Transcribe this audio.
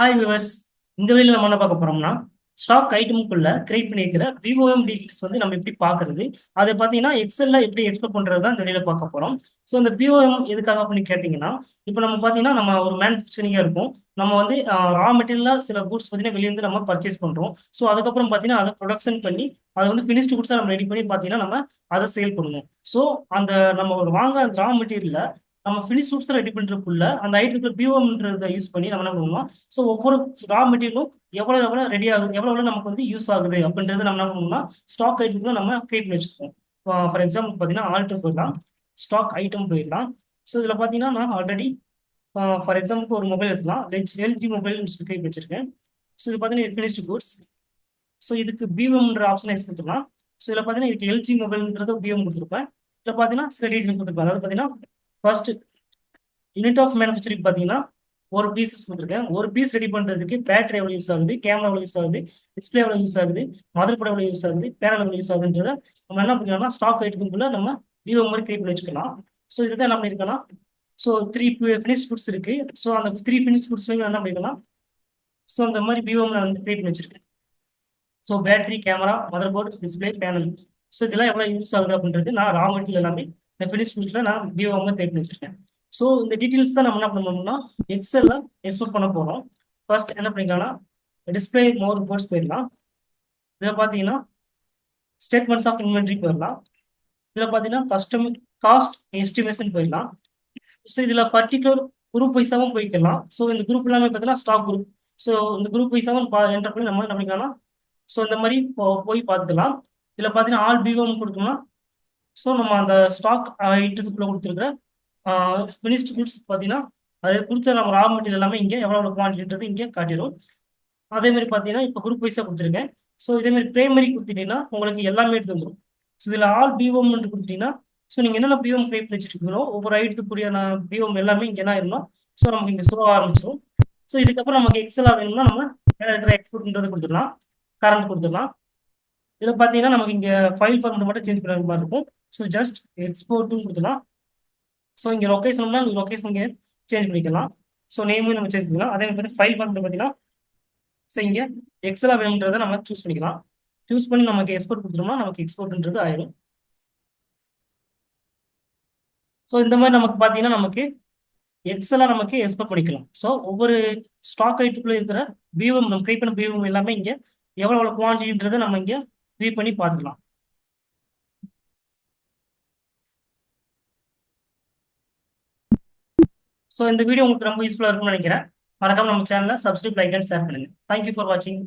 Hi viewers. இந்த வீடியோல நம்ம என்ன பார்க்க போறோம்னா ஸ்டாக் ஐட்டமுக்குள்ள கிரியேட் பண்ணியிருக்கிற விஓஎம் டீடைல்ஸ் வந்து நம்ம எப்படி பார்க்கறது, அதை பார்த்தீங்கன்னா எக்ஸல்ல எப்படி எக்ஸ்பிளைன் பண்றது தான் இந்த வீடியோல பார்க்க போறோம். ஸோ இந்த பிஓஎம் எதுக்காக அப்படின்னு கேட்டிங்கன்னா, இப்போ நம்ம பார்த்தீங்கன்னா நம்ம ஒரு மேனுஃபேக்சரிங்காக இருக்கும். நம்ம வந்து ரா மெட்டீரியலாக சில குட்ஸ் பார்த்தீங்கன்னா வெளியேருந்து நம்ம பர்ச்சேஸ் பண்ணுறோம். ஸோ அதுக்கப்புறம் பார்த்தீங்கன்னா அதை ப்ரொடக்ஷன் பண்ணி அதை வந்து ஃபினிஷ்டு குட்ஸாக நம்ம ரெடி பண்ணி பார்த்தீங்கன்னா நம்ம அதை சேல் பண்ணுவோம். ஸோ அந்த நம்ம ஒரு வாங்க அந்த ரா மெட்டீரியலை நம்ம ஃபினிஷ் குட்ஸ் ரெடி பண்ணுறதுக்குள்ள அந்த ஐட்டத்துக்குள்ள பிஓஎம்ன்றதை யூஸ் பண்ணி நம்ம என்ன பண்ணுவோம். ஸோ ஒவ்வொரு ரா மெட்டீரியலும் எவ்வளோ எவ்வளோ ரெடி ஆகுது, எவ்வளோ எவ்வளோ நமக்கு வந்து யூஸ் ஆகுது அப்படின்றது நம்ம என்ன பண்ணணும்னா ஸ்டாக் ஐட்டத்துல நம்ம கிரியேட் பண்ணி வச்சுருக்கோம். ஃபார் எக்ஸாம்பிள் பார்த்தீங்கன்னா ஆல்ட்டு போயிடலாம், ஸ்டாக் ஐட்டம் போயிடலாம். ஸோ இதில் பார்த்தீங்கன்னா நான் ஆல்ரெடி ஃபார் எக்ஸாம்பிளுக்கு ஒரு மொபைல் எடுத்துக்கலாம், எல்ஜி மொபைல் கிரியேட் வச்சிருக்கேன். ஸோ இது பார்த்தீங்கன்னா ஃபினிஷ்டு குட்ஸ். ஸோ இதுக்கு பிஎம்ன்ற ஆப்ஷனை எக்ஸ் கொடுத்துக்கலாம். ஸோ இதில் பார்த்தீங்கன்னா இதுக்கு எல்ஜி மொபைல்ன்றது பிஎம் கொடுத்துருப்பேன். இதில் பார்த்தீங்கன்னா சில டீட்டெயில் கொடுத்துருப்பேன். அதாவது பார்த்தீங்கன்னா ஃபர்ஸ்ட் யூனிட் ஆஃப் மேனுஃபேக்சரிங் பார்த்தீங்கன்னா ஒரு பீசஸ் கொடுத்துருக்கேன். ஒரு பீஸ் ரெடி பண்ணுறதுக்கு பேட்டரி எவ்வளோ யூஸ் ஆகுது, கேமரா எவ்வளோ யூஸ் ஆகுது, டிஸ்பிளே எவ்வளோ யூஸ் ஆகுது, மதர் போர்டு எவ்வளோ யூஸ் ஆகுது, பேனல் எவ்வளோ யூஸ் ஆகுதுன்றத நம்ம என்ன பண்ணிக்கலாம்னா ஸ்டாக் ஐட்டத்துக்குள்ள நம்ம விவோ மாதிரி கிரியேட் பண்ணி வச்சுக்கலாம். ஸோ இதுதான் என்ன பண்ணியிருக்கலாம். ஸோ 3 ஃபினிஷ் ஃபுட்ஸ் இருக்கு. ஸோ அந்த 3 ஃபினிஷ் ஃபுட்ஸ்லையும் என்ன பண்ணிக்கலாம். ஸோ அந்த மாதிரி விவோ நான் வந்து கிரியேட் பண்ணி வச்சிருக்கேன். So battery, camera, mother board, display, panel. So இதெல்லாம் எவ்வளோ யூஸ் ஆகுது அப்படின்றது நான் ரா மெட்டீரியல் எல்லாமே இந்த ஃபினிஷ் ஃபுட்ஸில் நான் விவோ மாதிரி கிரியேட் பண்ணி வச்சிருக்கேன். ஸோ இந்த டீட்டெயில்ஸ் தான் நம்ம என்ன பண்ணணும்னா எக்ஸல்ல எக்ஸ்போர்ட் பண்ண போகிறோம். ஃபர்ஸ்ட் என்ன பண்ணிக்கலாம்னா டிஸ்பிளே மோர் போர்ட்ஸ் போயிடலாம். இதில் பார்த்தீங்கன்னா ஸ்டேட்மெண்ட்ஸ் ஆஃப் இன்வென்ட்ரி போயிடலாம். இதில் பார்த்தீங்கன்னா கஸ்டம் காஸ்ட் எஸ்டிமேஷன் போயிடலாம். ஸோ இதில் பர்டிகுலர் குரூப் வைஸாகவும் போய்க்கலாம். ஸோ இந்த குரூப் எல்லாமே பார்த்தீங்கன்னா ஸ்டாக் குரூப். ஸோ இந்த குரூப் வைஸாகவும் என்டர் பண்ணி நம்ம என்ன பண்ணிக்கலாம். ஸோ இந்த மாதிரி போய் பார்த்துக்கலாம். இதில் பார்த்தீங்கன்னா ஆல் பிஓம் கொடுத்தோம்னா ஸோ நம்ம அந்த ஸ்டாக் ஐட்டத்துக்குள்ளே கொடுத்துருக்குற ஃபினிஷ்டு குட்ஸ் பார்த்தீங்கன்னா அது கொடுத்த நம்ம ரா மெட்டீரியல் எல்லாமே இங்கே எவ்வளோ குவான்டிட்டின்றது இங்கே காட்டிடும். அதே மாதிரி பார்த்தீங்கன்னா இப்போ குரூப் வைஸாக கொடுத்துருக்கேன். ஸோ இதேமாதிரி பிரைமரி கொடுத்துட்டீங்கன்னா உங்களுக்கு எல்லாமே எடுத்து வந்துடும். ஸோ இதில் ஆல் பிஓம் கொடுத்துட்டீங்கன்னா ஸோ நீங்கள் என்னென்ன பிஓம் கிரியேட் வச்சுருக்கீங்களோ ஒவ்வொரு ஐட்டத்துக்குரிய பிஓம் எல்லாமே இங்கே என்ன ஆயிருந்தோம். ஸோ நமக்கு இங்கே சுருவ ஆரம்பிச்சிடும். ஸோ இதுக்கப்புறம் நமக்கு எக்ஸலாக வேணும்னா நம்ம இருக்கிற எக்ஸ்போர்ட்ன்றது கொடுத்துடலாம், கரண்ட் கொடுத்துடலாம். இதில் பார்த்தீங்கன்னா நமக்கு இங்கே ஃபைல் ஃபார்மெட் மட்டும் சேஞ்ச் பண்ணுற மாதிரி இருக்கும். ஸோ ஜஸ்ட் எக்ஸ்போர்ட்டும் கொடுத்துடலாம். ஸோ இங்கே லொக்கேஷன்னா நீங்கள் லொக்கேஷன் இங்கே சேஞ்ச் பண்ணிக்கலாம். ஸோ நேமும் நம்ம சேஞ்ச் பண்ணிக்கலாம். அதே மாதிரி ஃபைல் ஃபார்மெட் பார்த்தீங்கன்னா ஸோ இங்கே எக்ஸலாக வேணுன்றதை நம்ம சூஸ் பண்ணிக்கலாம். சூஸ் பண்ணி நமக்கு எக்ஸ்போர்ட் கொடுத்துட்டோம்னா நமக்கு எக்ஸ்போர்ட்ன்றது ஆயிரும். ஸோ இந்த மாதிரி நமக்கு பார்த்தீங்கன்னா நமக்கு எக்ஸலாக நமக்கு எக்ஸ்போர்ட் பண்ணிக்கலாம். ஸோ ஒவ்வொரு ஸ்டாக் ஐட்டத்துக்குள்ளே இருக்கிற பிஓஎம் நம்ம கிரியேட் பண்ண பிஓஎம் எல்லாமே இங்கே எவ்வளோ எவ்வளோ குவான்டிட்டின்றதை நம்ம இங்கே வியூ பண்ணி பார்த்துக்கலாம். ஸோ இந்த வீடியோ உங்களுக்கு ரொம்ப யூஸ்ஃபுல்லாக இருக்கும்னு நினைக்கிறேன். மறக்காம நம்ம சேனலை சப்ஸ்கிரைப், லைக் அண்ட் ஷேர் பண்ணுங்க. தேங்க்யூ ஃபார் வாட்சிங்.